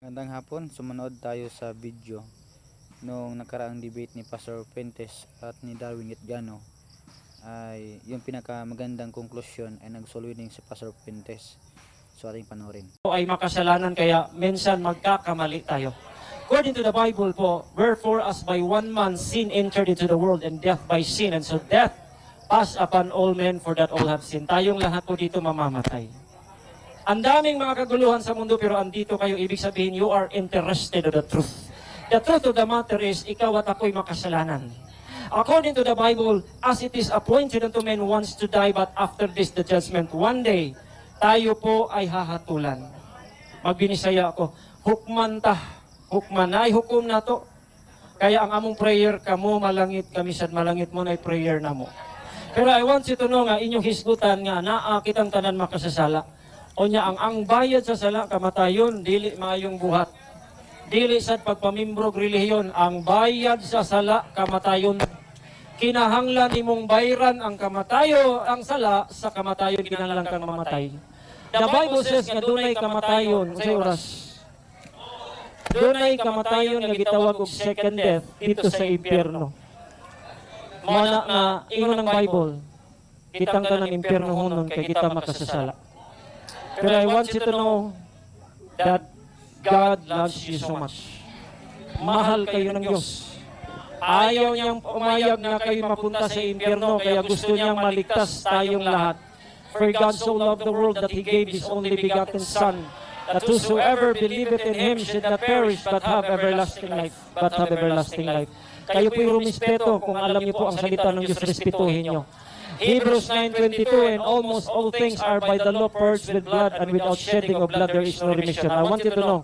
Magandang hapon, sumunod tayo sa video nung nakaraang debate ni Pastor Fuentes at ni Darwin Yetgano. Ay yung pinakamagandang konklusyon ay nagsulwining si Pastor Fuentes. So ating panoorin. Ay makasalanan kaya minsan magkakamali tayo. According to the Bible po, wherefore as by one man sin entered into the world and death by sin, and so death passed upon all men for that all have sinned. Tayong lahat po dito mamamatay. Ang daming mga kaguluhan sa mundo pero andito kayo, ibig sabihin you are interested in the truth. The truth of the matter is, ikaw at ako'y makasalanan. According to the Bible, as it is appointed unto men once to die, but after this the judgment. One day, tayo po ay hahatulan. Magbinisaya ako, hukman ta, hukman ay hukom na to. Kaya ang among prayer kamo malangit, kamisad malangit mo na prayer na mo. Pero I want you to know nga, inyong hisgutan nga, naakit ang tanan makasasala. O niya, ang bayad sa sala, kamatayon, dili maayong buhat. Dili sad pagpamimbrog relihiyon, ang bayad sa sala, kamatayon. Kinahanglan imong bayran ang kamatayo, ang sala, sa kamatayon kinahanglan kang mamatay. The Bible says nga dunay kamatayon, sa oras. Dunay kamatayon nga gitawag og second death dito sa impyerno. Mana nga ingon ng Bible, kitang tanang impyerno hunon kay kita makasasala. Pero I want you to know that God loves you so much. Mahal kayo ng Diyos. Ayaw niyang umayag na kayo mapunta sa impyerno, kaya gusto niyang maligtas tayong lahat. For God so loved the world that He gave His only begotten Son, that whosoever believeth in Him should not perish but have everlasting life. But have everlasting life. Kayo po'y rumispeto, kung alam niyo po ang salita ng Diyos, respetuhin niyo. Hebrews 9:22, and almost all things are by the law purged with blood, and without shedding of blood there is no remission. I want you to know,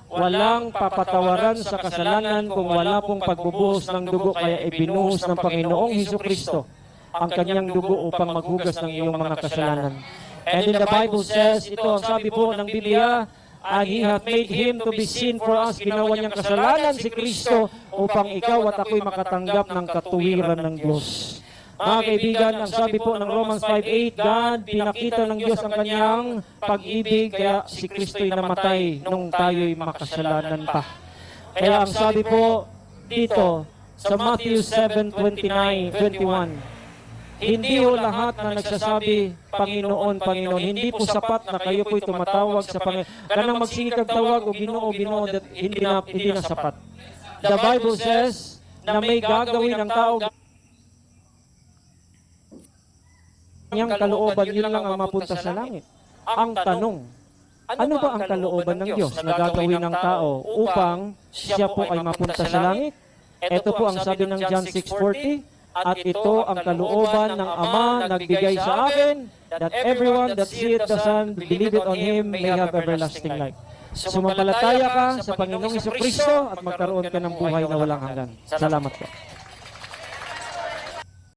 walang papatawaran sa kasalanan kung wala pong pagbubuhos ng dugo, kaya ibinuhos ng Panginoong Hesukristo ang kanyang dugo upang maghugas ng iyong mga kasalanan. And in the Bible says, ito ang sabi po ng Biblia, and He hath made Him to be sin for us. Ginawa niyang kasalanan si Kristo upang ikaw at ako'y makatanggap ng katuwiran ng Diyos. Mga kaibigan, ang sabi po ng Romans 5:8, God, pinakita ng Diyos ang kanyang pag-ibig, kaya si Kristo'y namatay nung tayo'y makasalanan pa. Kaya ang sabi po dito sa Matthew 7:21, hindi po lahat na nagsasabi, Panginoon, Panginoon, hindi po sapat na kayo po'y tumatawag sa Panginoon. Kanang magsingig tawag o Ginoo, Ginoo, hindi na sapat. The Bible says na may gagawin ng tao niyang kalooban, yun lang ang mapunta sa langit. Ang tanong, ano ba ang kalooban ng Diyos na gagawin ng tao upang siya po ay mapunta sa langit? Ito po ang sabi ng John 6:40, at ito ang kalooban ng Ama nagbigay sa akin, that everyone that seeth the Son, believeth on Him, may have everlasting life. Sumampalataya ka sa Panginoong Hesukristo at magkaroon ka ng buhay na walang hanggan. Salamat po.